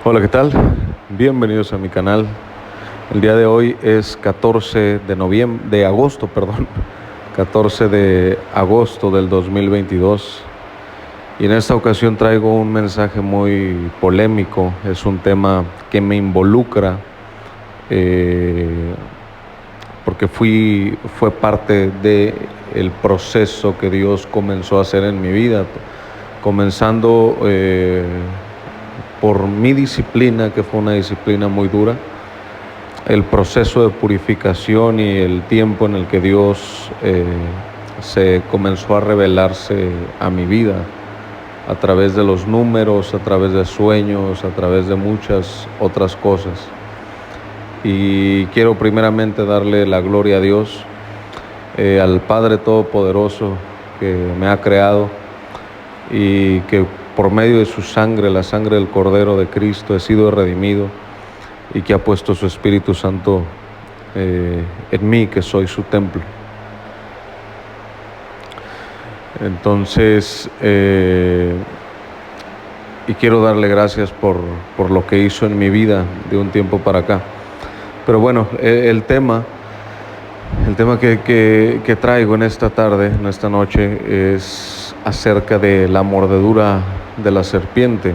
Hola, ¿qué tal? Bienvenidos a mi canal. El día de hoy es 14 de agosto, 14 de agosto del 2022. Y en esta ocasión traigo un mensaje muy polémico. Es un tema que me involucra porque fue parte del proceso que Dios comenzó a hacer en mi vida, comenzando por mi disciplina, que fue una disciplina muy dura, el proceso de purificación y el tiempo en el que Dios se comenzó a revelarse a mi vida a través de los números, a través de sueños, a través de muchas otras cosas. Y quiero primeramente darle la gloria a Dios, al Padre Todopoderoso que me ha creado y que por medio de su sangre, la sangre del Cordero de Cristo, he sido redimido y que ha puesto su Espíritu Santo en mí, que soy su templo. Entonces, y quiero darle gracias por lo que hizo en mi vida de un tiempo para acá. Pero bueno, el tema que traigo en esta tarde, en esta noche, es acerca de la mordedura de la serpiente.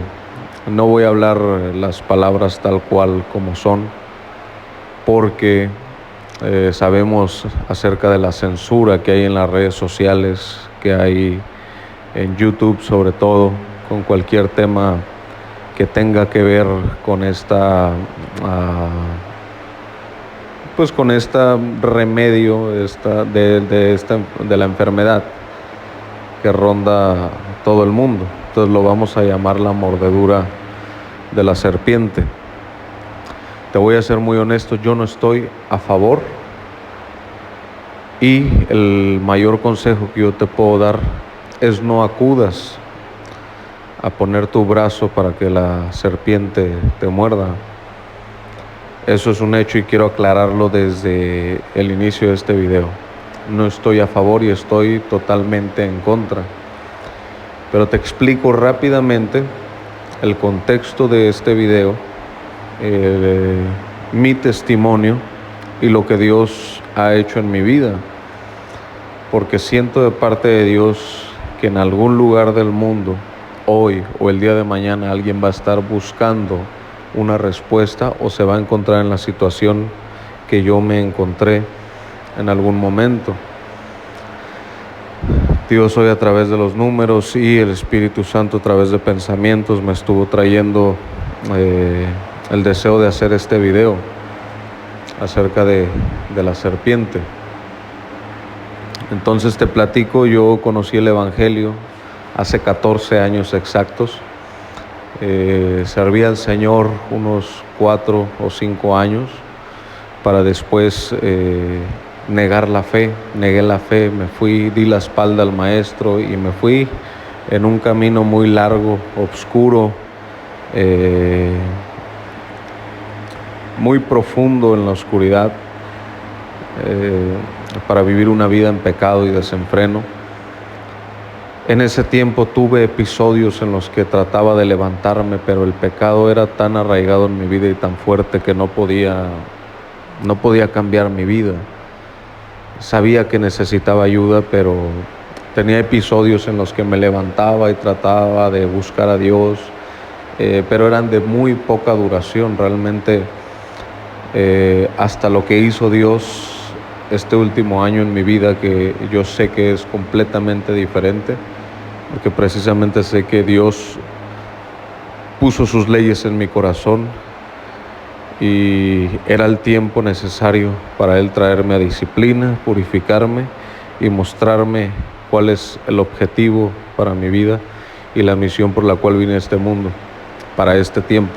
No voy a hablar las palabras tal cual como son, porque sabemos acerca de la censura que hay en las redes sociales, que hay en YouTube, sobre todo, con cualquier tema que tenga que ver con con este remedio de la enfermedad que ronda todo el mundo. Entonces lo vamos a llamar la mordedura de la serpiente. Te voy a ser muy honesto, yo no estoy a favor, y el mayor consejo que yo te puedo dar es no acudas a poner tu brazo para que la serpiente te muerda. Eso es un hecho y quiero aclararlo desde el inicio de este video. No estoy a favor y estoy totalmente en contra. Pero te explico rápidamente el contexto de este video, mi testimonio y lo que Dios ha hecho en mi vida. Porque siento de parte de Dios que en algún lugar del mundo, hoy o el día de mañana, alguien va a estar buscando una respuesta o se va a encontrar en la situación que yo me encontré en algún momento. Dios hoy, a través de los números y el Espíritu Santo a través de pensamientos, me estuvo trayendo el deseo de hacer este video acerca de la serpiente. Entonces te platico, yo conocí el Evangelio hace 14 años exactos. Serví al Señor unos 4 o 5 años para después negué la fe, me fui, di la espalda al Maestro y me fui en un camino muy largo, oscuro, muy profundo en la oscuridad, para vivir una vida en pecado y desenfreno. En ese tiempo tuve episodios en los que trataba de levantarme, pero el pecado era tan arraigado en mi vida y tan fuerte que no podía cambiar mi vida. Sabía que necesitaba ayuda, pero tenía episodios en los que me levantaba y trataba de buscar a Dios, pero eran de muy poca duración. Realmente, hasta lo que hizo Dios este último año en mi vida, que yo sé que es completamente diferente, porque precisamente sé que Dios puso sus leyes en mi corazón y era el tiempo necesario para Él traerme a disciplina, purificarme y mostrarme cuál es el objetivo para mi vida y la misión por la cual vine a este mundo, para este tiempo.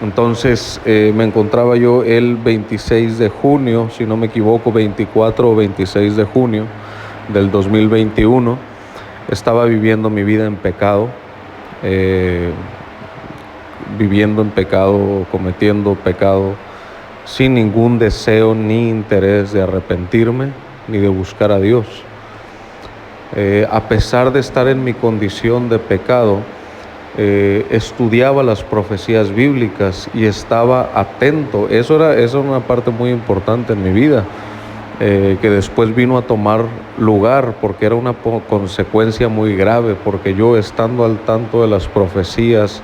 Entonces me encontraba yo el 26 de junio, si no me equivoco, 24 o 26 de junio del 2021, estaba viviendo mi vida en pecado, cometiendo pecado, sin ningún deseo ni interés de arrepentirme ni de buscar a Dios. A pesar de estar en mi condición de pecado, estudiaba las profecías bíblicas y estaba atento. Eso era una parte muy importante en mi vida, que después vino a tomar lugar porque era una consecuencia muy grave, porque yo, estando al tanto de las profecías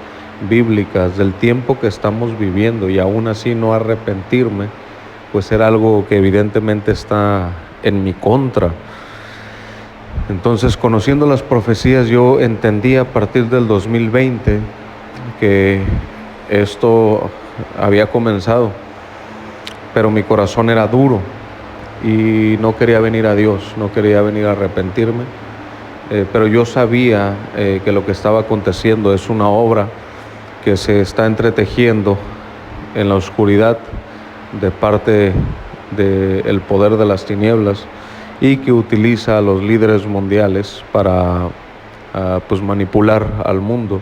bíblicas del tiempo que estamos viviendo y aún así no arrepentirme, pues era algo que evidentemente está en mi contra. Entonces, conociendo las profecías, yo entendí a partir del 2020 que esto había comenzado, pero mi corazón era duro y no quería venir a Dios, no quería venir a arrepentirme, pero yo sabía que lo que estaba aconteciendo es una obra que se está entretejiendo en la oscuridad de parte del poder de las tinieblas, y que utiliza a los líderes mundiales para pues manipular al mundo.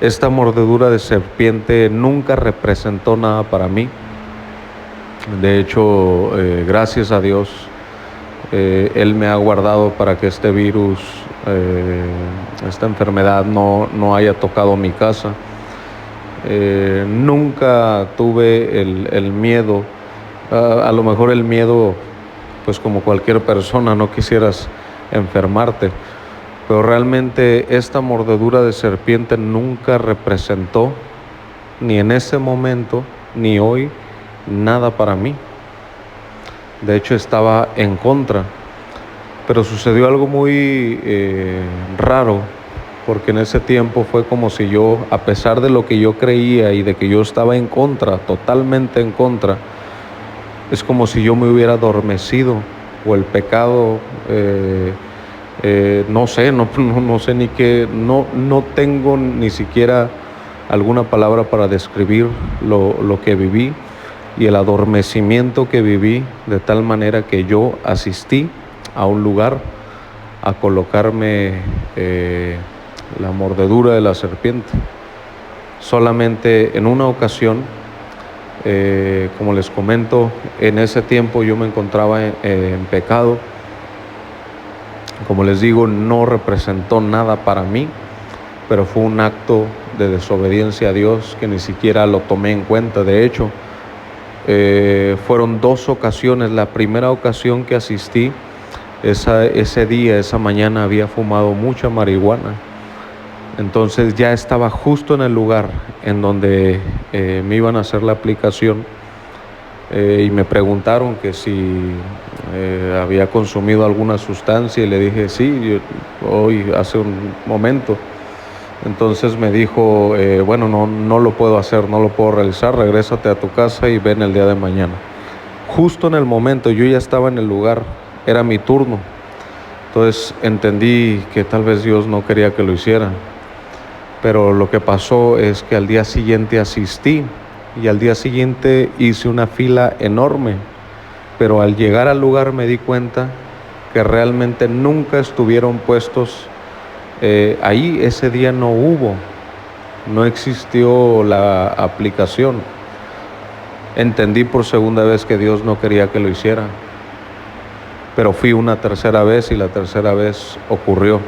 Esta mordedura de serpiente nunca representó nada para mí. De hecho, gracias a Dios, Él me ha guardado para que este virus, esta enfermedad no haya tocado mi casa. Nunca tuve el miedo, a lo mejor el miedo, pues como cualquier persona, no quisieras enfermarte, pero realmente esta mordedura de serpiente nunca representó, ni en ese momento, ni hoy, nada para mí. De hecho, estaba en contra, pero sucedió algo muy raro, porque en ese tiempo fue como si yo, a pesar de lo que yo creía y de que yo estaba en contra, totalmente en contra, es como si yo me hubiera adormecido, o el pecado, no sé ni qué, no tengo ni siquiera alguna palabra para describir lo que viví y el adormecimiento que viví, de tal manera que yo asistí a un lugar a colocarme la mordedura de la serpiente. Solamente en una ocasión, como les comento, en ese tiempo yo me encontraba en pecado. Como les digo, no representó nada para mí, pero fue un acto de desobediencia a Dios que ni siquiera lo tomé en cuenta. De hecho, fueron 2 ocasiones. La primera ocasión que asistí, ese día, esa mañana, había fumado mucha marihuana. Entonces ya estaba justo en el lugar en donde me iban a hacer la aplicación, y me preguntaron que si había consumido alguna sustancia, y le dije sí, hoy, hace un momento. Entonces me dijo, bueno, no lo puedo hacer, no lo puedo realizar, regrésate a tu casa y ven el día de mañana. Justo en el momento, yo ya estaba en el lugar, era mi turno. Entonces entendí que tal vez Dios no quería que lo hiciera. Pero lo que pasó es que al día siguiente asistí, y al día siguiente hice una fila enorme, pero al llegar al lugar me di cuenta que realmente nunca estuvieron puestos ahí. Ese día no existió la aplicación. Entendí por segunda vez que Dios no quería que lo hiciera, pero fui una tercera vez y la tercera vez ocurrió.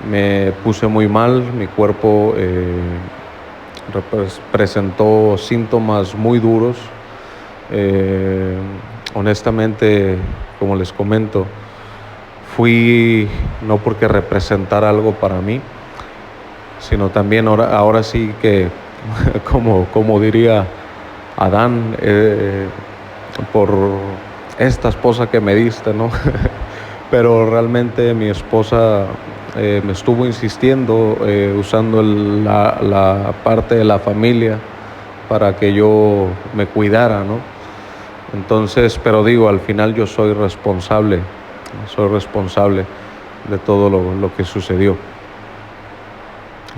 Me puse muy mal, mi cuerpo presentó síntomas muy duros. Honestamente, como les comento, fui no porque representara algo para mí, sino también ahora sí que, como diría Adán, por esta esposa que me diste, ¿no? Pero realmente mi esposa me estuvo insistiendo, usando la parte de la familia para que yo me cuidara, ¿no? Entonces, pero digo, al final yo soy responsable de todo lo que sucedió.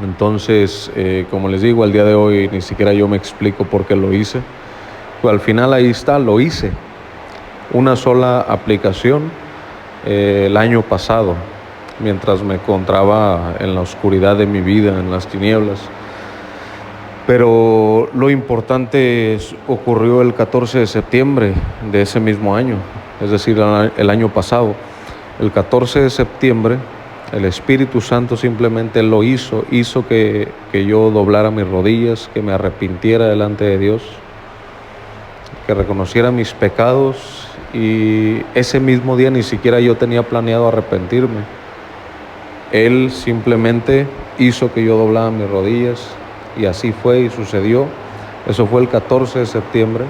Entonces, como les digo, al día de hoy ni siquiera yo me explico por qué lo hice. Pues al final ahí está, lo hice. Una sola aplicación el año pasado, mientras me encontraba en la oscuridad de mi vida, en las tinieblas. Pero lo importante ocurrió el 14 de septiembre de ese mismo año, es decir, el año pasado. El 14 de septiembre El Espíritu Santo simplemente lo hizo que yo doblara mis rodillas, que me arrepintiera delante de Dios, que reconociera mis pecados, y ese mismo día ni siquiera yo tenía planeado arrepentirme. Él simplemente hizo que yo doblara mis rodillas, y así fue y sucedió. Eso fue el 14 de septiembre.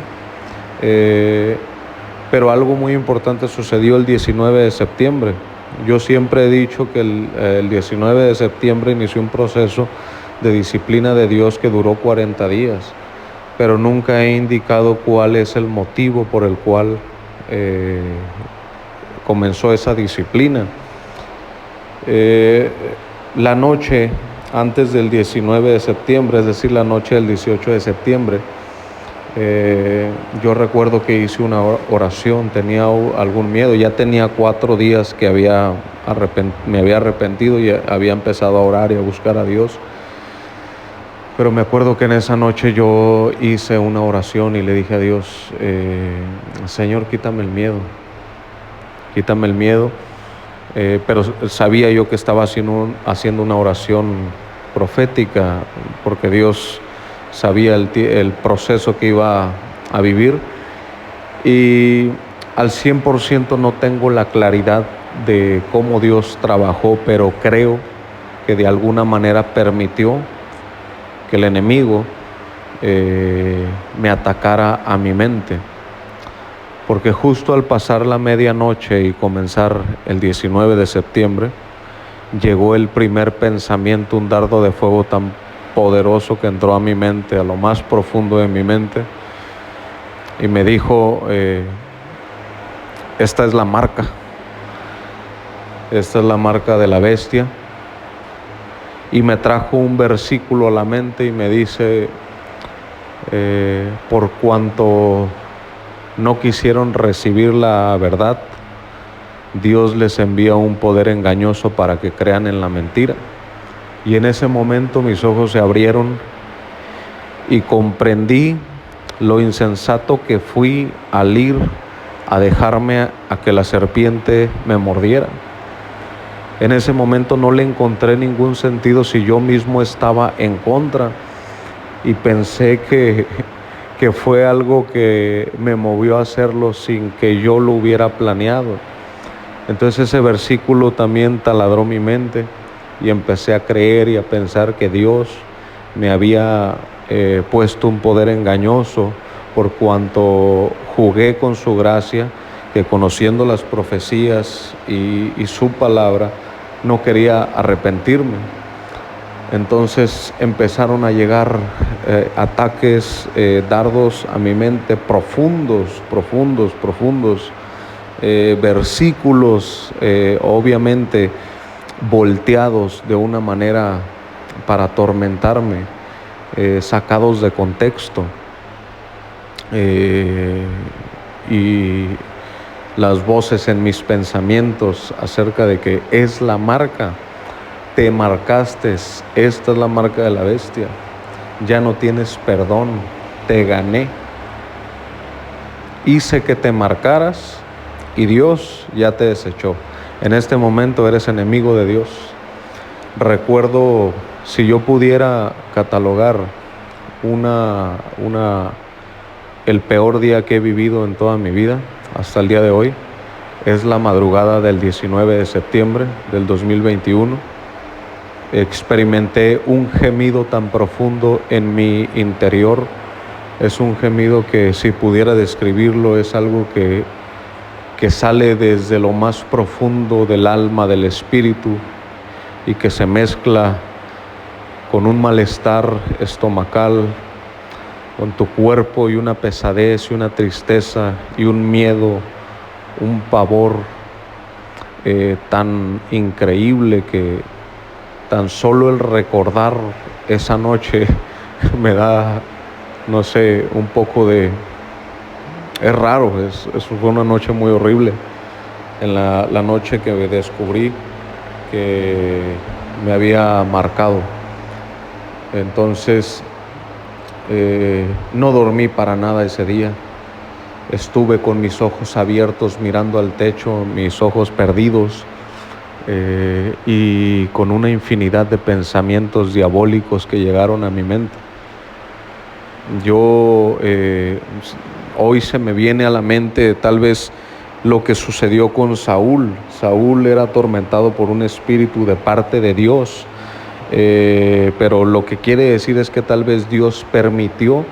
Pero algo muy importante sucedió el 19 de septiembre. Yo siempre he dicho que el 19 de septiembre inició un proceso de disciplina de Dios que duró 40 días, pero nunca he indicado cuál es el motivo por el cual comenzó esa disciplina. La noche antes del 19 de septiembre, es decir, la noche del 18 de septiembre, yo recuerdo que hice una oración, tenía algún miedo, ya tenía 4 días que me había arrepentido y había empezado a orar y a buscar a Dios. Pero me acuerdo que en esa noche yo hice una oración y le dije a Dios, Señor, quítame el miedo, pero sabía yo que estaba haciendo una oración profética, porque Dios sabía el proceso que iba a vivir, y al 100% no tengo la claridad de cómo Dios trabajó, pero creo que de alguna manera permitió que el enemigo me atacara a mi mente, porque justo al pasar la medianoche y comenzar el 19 de septiembre, llegó el primer pensamiento, un dardo de fuego tan poderoso que entró a mi mente, a lo más profundo de mi mente, y me dijo, esta es la marca de la bestia, y me trajo un versículo a la mente y me dice, por cuanto no quisieron recibir la verdad, Dios les envía un poder engañoso para que crean en la mentira. Y en ese momento mis ojos se abrieron y comprendí lo insensato que fui al ir a dejarme a que la serpiente me mordiera. En ese momento no le encontré ningún sentido si yo mismo estaba en contra, y pensé que fue algo que me movió a hacerlo sin que yo lo hubiera planeado. Entonces ese versículo también taladró mi mente y empecé a creer y a pensar que Dios me había puesto un poder engañoso, por cuanto jugué con su gracia, que conociendo las profecías y su palabra no quería arrepentirme. Entonces empezaron a llegar ataques, dardos a mi mente profundos, versículos obviamente volteados de una manera para atormentarme, sacados de contexto, y las voces en mis pensamientos acerca de que es la marca, te marcaste, esta es la marca de la bestia, ya no tienes perdón, te gané, hice que te marcaras y Dios ya te desechó. En este momento eres enemigo de Dios. Recuerdo, si yo pudiera catalogar el peor día que he vivido en toda mi vida hasta el día de hoy, es la madrugada del 19 de septiembre del 2021. Experimenté un gemido tan profundo en mi interior. Es un gemido que, si pudiera describirlo, es algo que sale desde lo más profundo del alma, del espíritu, y que se mezcla con un malestar estomacal, con tu cuerpo, y una pesadez y una tristeza y un miedo, un pavor tan increíble que tan solo el recordar esa noche me da, no sé, un poco de... Es raro, eso fue una noche muy horrible. En la noche que descubrí que me había marcado. Entonces, no dormí para nada ese día. Estuve con mis ojos abiertos mirando al techo, mis ojos perdidos. y con una infinidad de pensamientos diabólicos que llegaron a mi mente. Hoy se me viene a la mente tal vez lo que sucedió con Saúl. Saúl era atormentado por un espíritu de parte de Dios, pero lo que quiere decir es que tal vez Dios permitió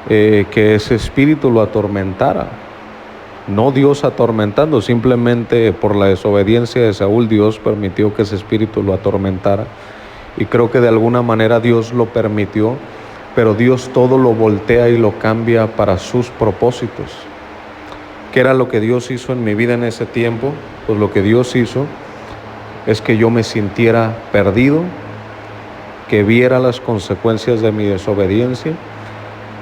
que ese espíritu lo atormentara. No Dios atormentando, simplemente por la desobediencia de Saúl, Dios permitió que ese espíritu lo atormentara. Y creo que de alguna manera Dios lo permitió, pero Dios todo lo voltea y lo cambia para sus propósitos. ¿Qué era lo que Dios hizo en mi vida en ese tiempo? Pues lo que Dios hizo es que yo me sintiera perdido, que viera las consecuencias de mi desobediencia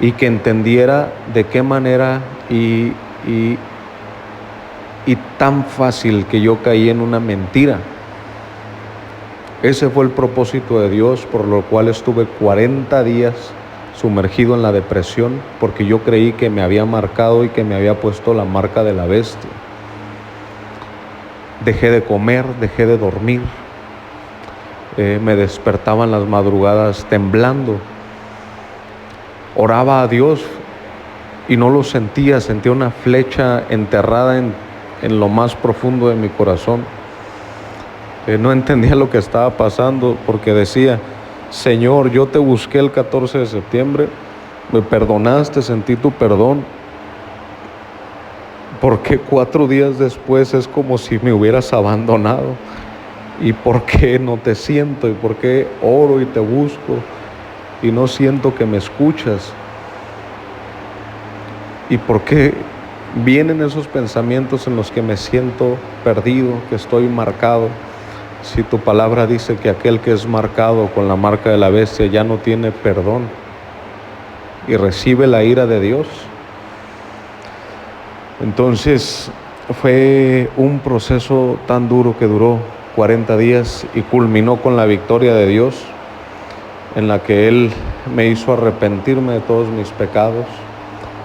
y que entendiera de qué manera y tan fácil que yo caí en una mentira. Ese fue el propósito de Dios, por lo cual estuve 40 días sumergido en la depresión, porque yo creí que me había marcado y que me había puesto la marca de la bestia. Dejé de comer, dejé de dormir, me despertaba en las madrugadas temblando. Oraba a Dios y no lo sentía una flecha enterrada en lo más profundo de mi corazón. No entendía lo que estaba pasando, porque decía: Señor, yo te busqué el 14 de septiembre, me perdonaste, sentí tu perdón. ¿Por qué 4 días después es como si me hubieras abandonado? ¿Y por qué no te siento? ¿Y por qué oro y te busco y no siento que me escuchas? ¿Y por qué vienen esos pensamientos en los que me siento perdido, que estoy marcado? Si tu palabra dice que aquel que es marcado con la marca de la bestia ya no tiene perdón y recibe la ira de Dios. Entonces fue un proceso tan duro que duró 40 días y culminó con la victoria de Dios, en la que Él me hizo arrepentirme de todos mis pecados,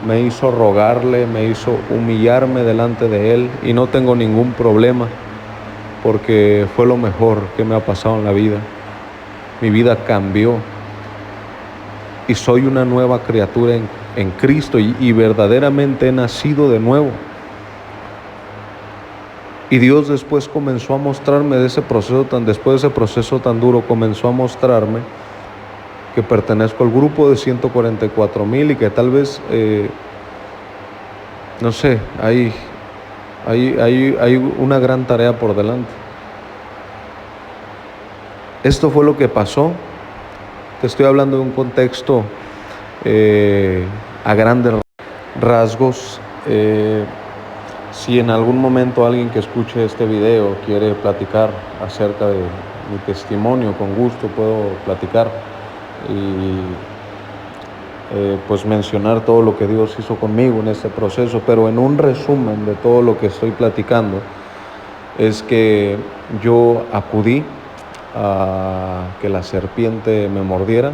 me hizo rogarle, me hizo humillarme delante de Él, y no tengo ningún problema, porque fue lo mejor que me ha pasado en la vida. Mi vida cambió y soy una nueva criatura en Cristo, y verdaderamente he nacido de nuevo. Y Dios después comenzó a mostrarme después de ese proceso tan duro, comenzó a mostrarme que pertenezco al grupo de 144,000 y que tal vez, no sé, hay una gran tarea por delante. Esto fue lo que pasó. Te estoy hablando de un contexto a grandes rasgos. Si en algún momento alguien que escuche este video quiere platicar acerca de mi testimonio, con gusto puedo platicar y pues mencionar todo lo que Dios hizo conmigo en este proceso. Pero en un resumen de todo lo que estoy platicando, es que yo acudí a que la serpiente me mordiera.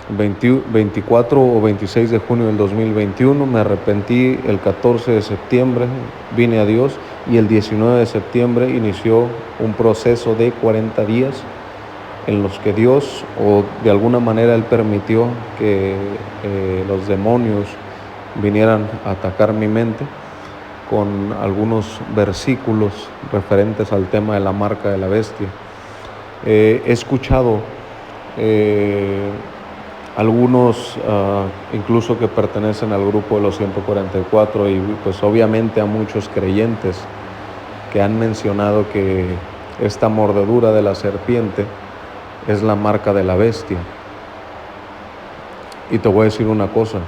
24 o 26 de junio del 2021, me arrepentí. El 14 de septiembre vine a Dios, y el 19 de septiembre inició un proceso de 40 días en los que Dios, o de alguna manera Él, permitió que los demonios vinieran a atacar mi mente con algunos versículos referentes al tema de la marca de la bestia. He escuchado algunos incluso que pertenecen al grupo de los 144, y pues obviamente a muchos creyentes que han mencionado que esta mordedura de la serpiente es la marca de la bestia. Y te voy a decir una cosa: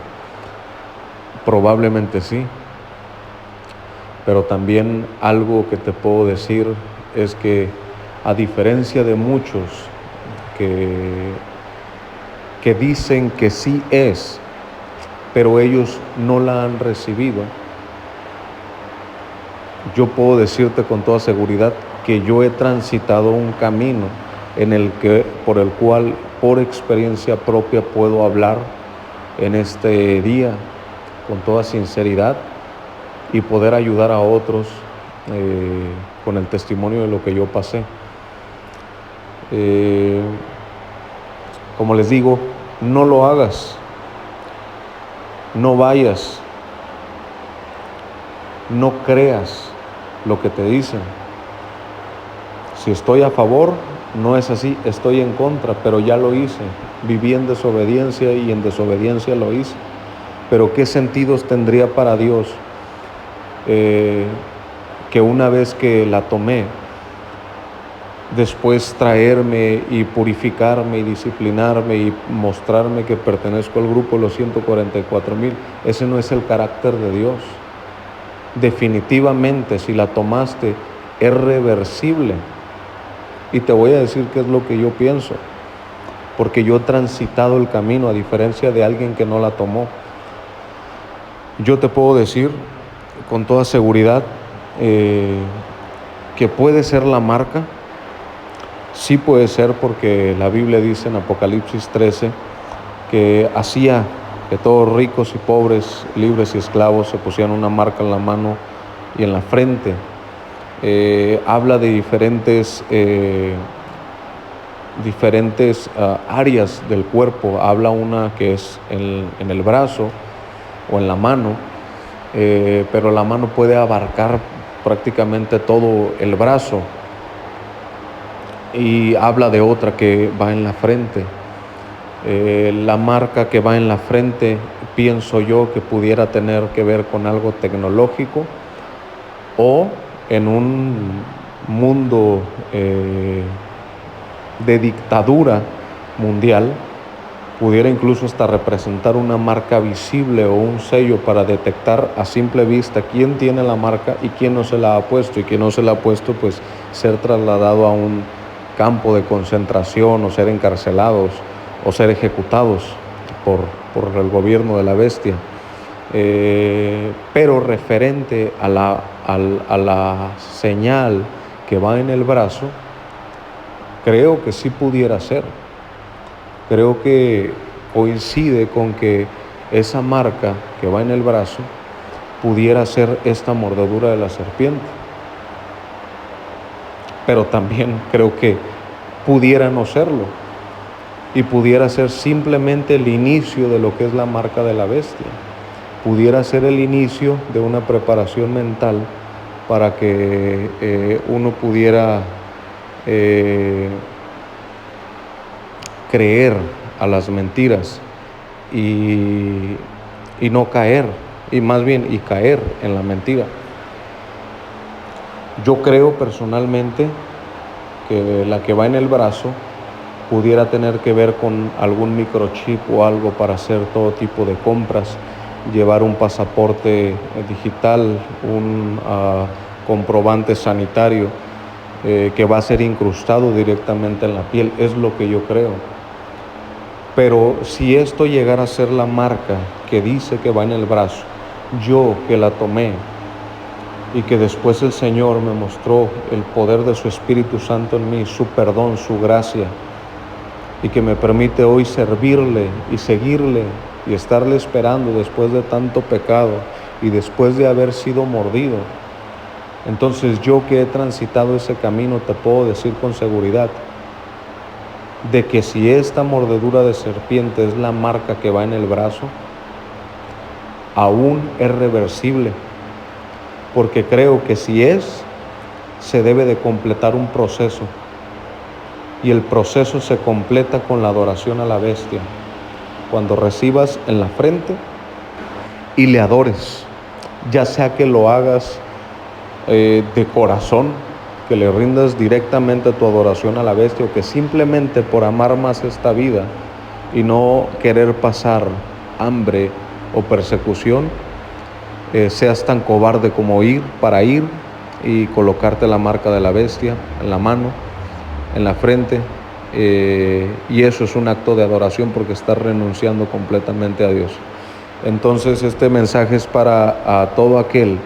probablemente sí, pero también algo que te puedo decir es que, a diferencia de muchos que dicen que sí es, pero ellos no la han recibido, yo puedo decirte con toda seguridad que yo he transitado un camino por el cual, por experiencia propia, puedo hablar en este día con toda sinceridad y poder ayudar a otros con el testimonio de lo que yo pasé. Como les digo, no lo hagas, no vayas, no creas lo que te dicen. Si estoy a favor, no es así, estoy en contra, pero ya lo hice, viví en desobediencia y en desobediencia lo hice. Pero ¿qué sentidos tendría para Dios que una vez que la tomé, después traerme y purificarme y disciplinarme y mostrarme que pertenezco al grupo de los 144,000? Ese no es el carácter de Dios. Definitivamente, si la tomaste, es reversible. Y te voy a decir qué es lo que yo pienso, porque yo he transitado el camino a diferencia de alguien que no la tomó. Yo te puedo decir con toda seguridad que puede ser la marca. Sí puede ser, porque la Biblia dice en Apocalipsis 13 que hacía que todos ricos y pobres, libres y esclavos, se pusieran una marca en la mano y en la frente. Habla de diferentes áreas del cuerpo. Habla una que es en el brazo o en la mano, pero la mano puede abarcar prácticamente todo el brazo. Y habla de otra que va en la frente. La marca que va en la frente, pienso yo que pudiera tener que ver con algo tecnológico, o en un mundo de dictadura mundial, pudiera incluso hasta representar una marca visible o un sello para detectar a simple vista quién tiene la marca y quién no se la ha puesto, y quien no se la ha puesto, pues ser trasladado a un campo de concentración, o ser encarcelados, o ser ejecutados por el gobierno de la bestia. Pero referente a la señal que va en el brazo, creo que sí pudiera ser. Creo que coincide con que esa marca que va en el brazo pudiera ser esta mordedura de la serpiente. Pero también creo que pudiera no serlo, y pudiera ser simplemente el inicio de lo que es la marca de la bestia. Pudiera ser el inicio de una preparación mental para que uno pudiera creer a las mentiras y no caer, y más bien y caer en la mentira. Yo creo personalmente que la que va en el brazo pudiera tener que ver con algún microchip o algo para hacer todo tipo de compras, llevar un pasaporte digital, un comprobante sanitario que va a ser incrustado directamente en la piel. Es lo que yo creo. Pero si esto llegara a ser la marca que dice que va en el brazo, yo que la tomé, y que después el Señor me mostró el poder de su Espíritu Santo en mí, su perdón, su gracia, y que me permite hoy servirle y seguirle y estarle esperando después de tanto pecado y después de haber sido mordido. Entonces yo que he transitado ese camino, te puedo decir con seguridad de que si esta mordedura de serpiente es la marca que va en el brazo, aún es reversible, porque creo que si se debe de completar un proceso, y el proceso se completa con la adoración a la bestia. Cuando recibas en la frente y le adores, ya sea que lo hagas de corazón, que le rindas directamente tu adoración a la bestia, o que simplemente por amar más esta vida y no querer pasar hambre o persecución, seas tan cobarde como ir y colocarte la marca de la bestia en la mano, en la frente, y eso es un acto de adoración, porque estás renunciando completamente a Dios. Entonces este mensaje es para todo aquel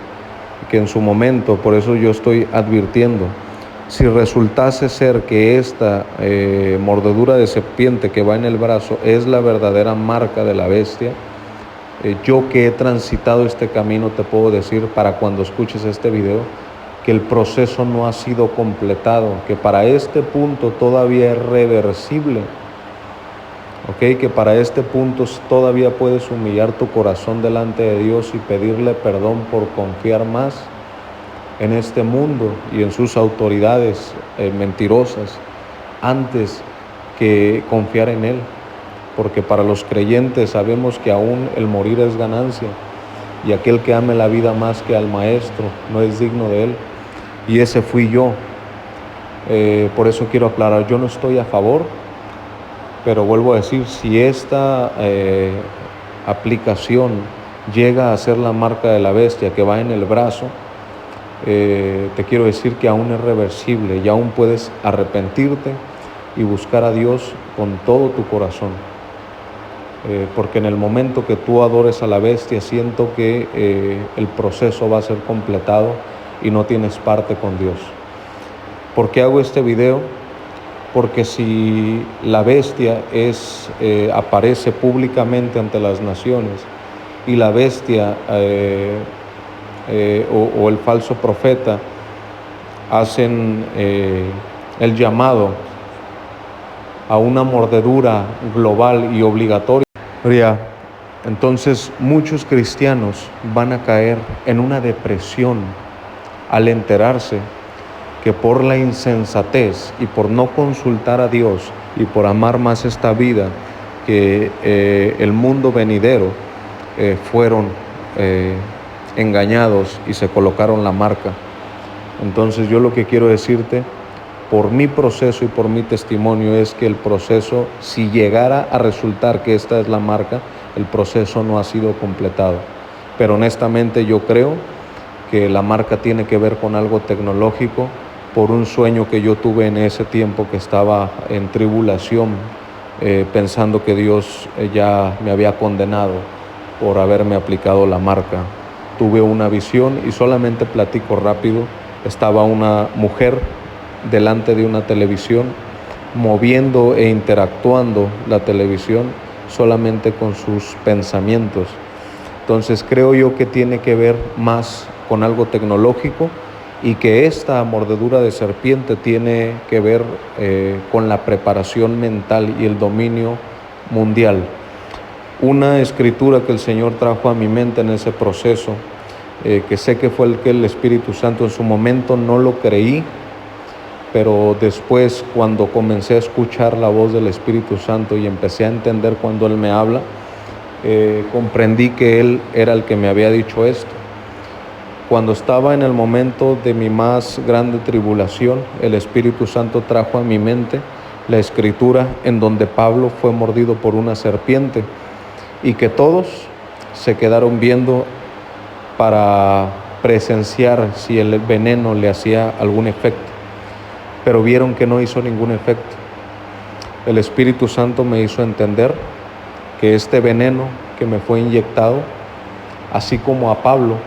que en su momento, por eso yo estoy advirtiendo, si resultase ser que esta mordedura de serpiente que va en el brazo es la verdadera marca de la bestia, yo que he transitado este camino te puedo decir, para cuando escuches este video, que el proceso no ha sido completado, que para este punto todavía es reversible, ¿ok? Que para este punto todavía puedes humillar tu corazón delante de Dios y pedirle perdón por confiar más en este mundo y en sus autoridades mentirosas antes que confiar en Él. Porque para los creyentes sabemos que aún el morir es ganancia, y aquel que ame la vida más que al Maestro no es digno de Él. Y ese fui yo. Por eso quiero aclarar, yo no estoy a favor, pero vuelvo a decir, si esta aplicación llega a ser la marca de la bestia que va en el brazo, te quiero decir que aún es reversible y aún puedes arrepentirte y buscar a Dios con todo tu corazón. Porque en el momento que tú adores a la bestia, siento que el proceso va a ser completado y no tienes parte con Dios. ¿Por qué hago este video? Porque si la bestia aparece públicamente ante las naciones y la bestia o el falso profeta hacen el llamado a una mordedura global y obligatoria, entonces muchos cristianos van a caer en una depresión al enterarse que por la insensatez y por no consultar a Dios y por amar más esta vida que el mundo venidero, fueron engañados y se colocaron la marca. Entonces yo lo que quiero decirte, por mi proceso y por mi testimonio, es que el proceso, si llegara a resultar que esta es la marca, el proceso no ha sido completado. Pero honestamente yo creo que la marca tiene que ver con algo tecnológico, por un sueño que yo tuve en ese tiempo que estaba en tribulación, pensando que Dios ya me había condenado por haberme aplicado la marca. Tuve una visión y solamente platico rápido. Estaba una mujer delante de una televisión, moviendo e interactuando la televisión solamente con sus pensamientos. Entonces creo yo que tiene que ver más con algo tecnológico y que esta mordedura de serpiente tiene que ver con la preparación mental y el dominio mundial. Una escritura que el Señor trajo a mi mente en ese proceso, que sé que fue el Espíritu Santo. En su momento no lo creí, pero después, cuando comencé a escuchar la voz del Espíritu Santo y empecé a entender cuando Él me habla, comprendí que Él era el que me había dicho esto. Cuando estaba en el momento de mi más grande tribulación, el Espíritu Santo trajo a mi mente la escritura en donde Pablo fue mordido por una serpiente y que todos se quedaron viendo para presenciar si el veneno le hacía algún efecto, pero vieron que no hizo ningún efecto. El Espíritu Santo me hizo entender que este veneno que me fue inyectado, así como a Pablo,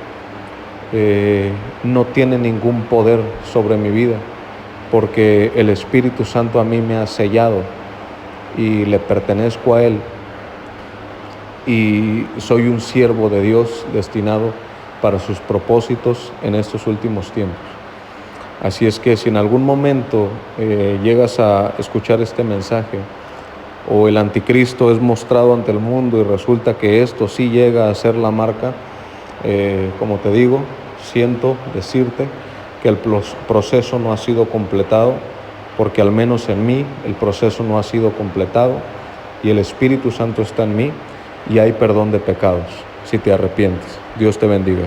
no tiene ningún poder sobre mi vida, porque el Espíritu Santo a mí me ha sellado y le pertenezco a Él y soy un siervo de Dios destinado para sus propósitos en estos últimos tiempos. Así es que si en algún momento llegas a escuchar este mensaje o el anticristo es mostrado ante el mundo y resulta que esto sí llega a ser la marca, como te digo, siento decirte que el proceso no ha sido completado, porque al menos en mí el proceso no ha sido completado y el Espíritu Santo está en mí y hay perdón de pecados si te arrepientes. Dios te bendiga.